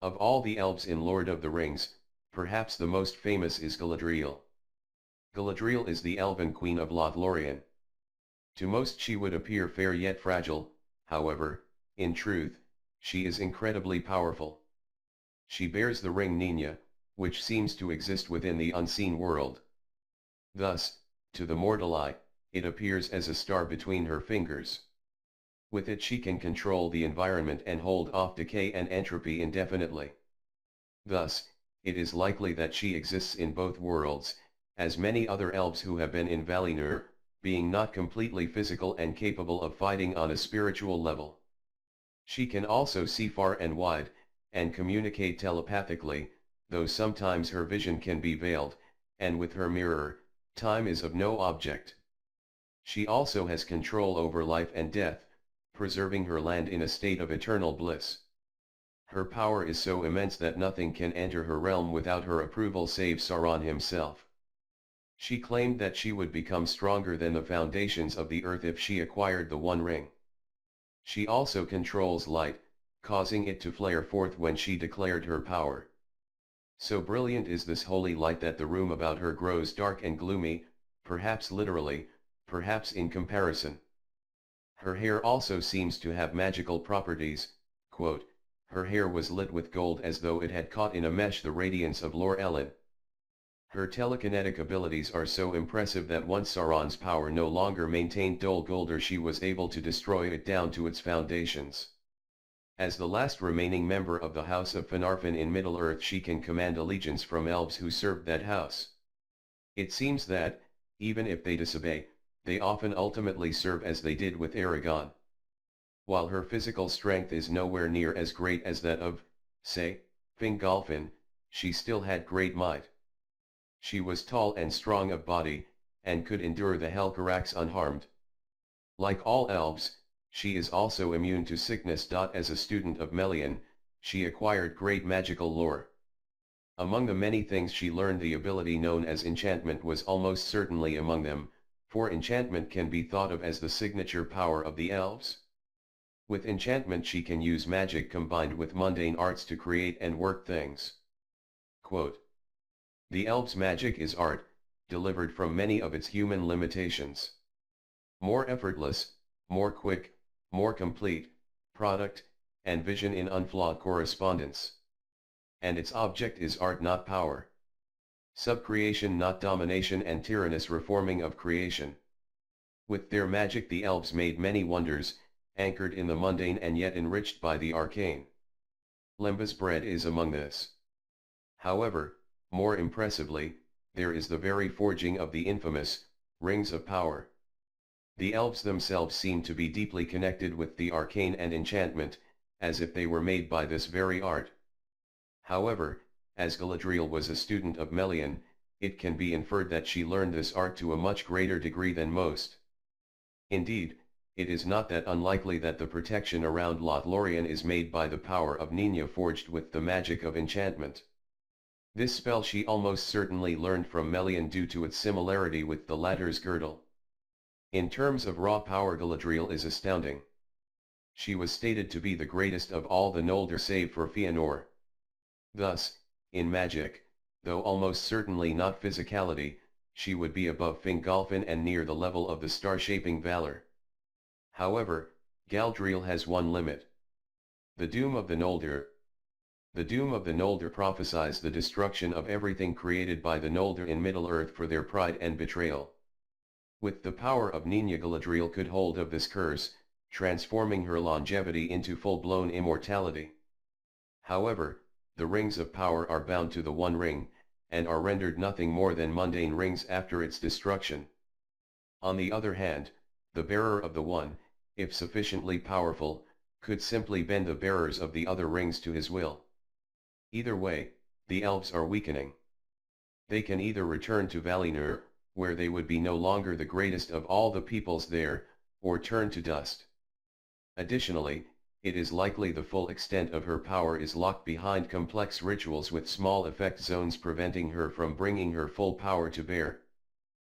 Of all the elves in Lord of the Rings, perhaps the most famous is Galadriel. Galadriel is the elven queen of Lothlorien. To most she would appear fair yet fragile, however, in truth, she is incredibly powerful. She bears the ring Nina, which seems to exist within the unseen world. Thus, to the mortal eye, it appears as a star between her fingers. With it she can control the environment and hold off decay and entropy indefinitely. Thus, it is likely that she exists in both worlds, as many other elves who have been in Valinor, being not completely physical and capable of fighting on a spiritual level. She can also see far and wide, and communicate telepathically, though sometimes her vision can be veiled, and with her mirror, time is of no object. She also has control over life and death, preserving her land in a state of eternal bliss. Her power is so immense that nothing can enter her realm without her approval save Sauron himself. She claimed that she would become stronger than the foundations of the earth if she acquired the One Ring. She also controls light, causing it to flare forth when she declared her power. So brilliant is this holy light that the room about her grows dark and gloomy, perhaps literally, perhaps in comparison. Her hair also seems to have magical properties, quote, her hair was lit with gold as though it had caught in a mesh the radiance of Lor-Elin. Her telekinetic abilities are so impressive that once Sauron's power no longer maintained Dol Guldur, she was able to destroy it down to its foundations. As the last remaining member of the House of Finarfin in Middle-earth, she can command allegiance from elves who served that house. It seems that, even if they disobey, they often ultimately serve as they did with Aragorn. While her physical strength is nowhere near as great as that of, say, Fingolfin, she still had great might. She was tall and strong of body, and could endure the Helcarax unharmed. Like all elves, she is also immune to sickness. As a student of Melian, she acquired great magical lore. Among the many things she learned, the ability known as enchantment was almost certainly among them, for enchantment can be thought of as the signature power of the elves. With enchantment she can use magic combined with mundane arts to create and work things. Quote, the elves' magic is art, delivered from many of its human limitations. More effortless, more quick, more complete, product, and vision in unflawed correspondence. And its object is art, not power. Subcreation, not domination, and tyrannous reforming of creation. With their magic the elves made many wonders, anchored in the mundane and yet enriched by the arcane. Lemba's bread is among this. However, more impressively, there is the very forging of the infamous rings of power. The elves themselves seem to be deeply connected with the arcane and enchantment, as if they were made by this very art. However, as Galadriel was a student of Melian, it can be inferred that she learned this art to a much greater degree than most. Indeed, it is not that unlikely that the protection around Lothlorien is made by the power of Nina forged with the magic of enchantment. This spell she almost certainly learned from Melian due to its similarity with the latter's girdle. In terms of raw power, Galadriel is astounding. She was stated to be the greatest of all the Noldor save for Fëanor. Thus, in magic, though almost certainly not physicality, she would be above Fingolfin and near the level of the star-shaping valor. However, Galadriel has one limit. The doom of the Noldor. The doom of the Noldor prophesies the destruction of everything created by the Noldor in Middle-earth for their pride and betrayal. With the power of Nina, Galadriel could hold of this curse, transforming her longevity into full-blown immortality. However, the rings of power are bound to the One Ring, and are rendered nothing more than mundane rings after its destruction. On the other hand, the bearer of the one, if sufficiently powerful, could simply bend the bearers of the other rings to his will. Either way, the elves are weakening. They can either return to Valinor, where they would be no longer the greatest of all the peoples there, or turn to dust. Additionally, it is likely the full extent of her power is locked behind complex rituals with small effect zones preventing her from bringing her full power to bear.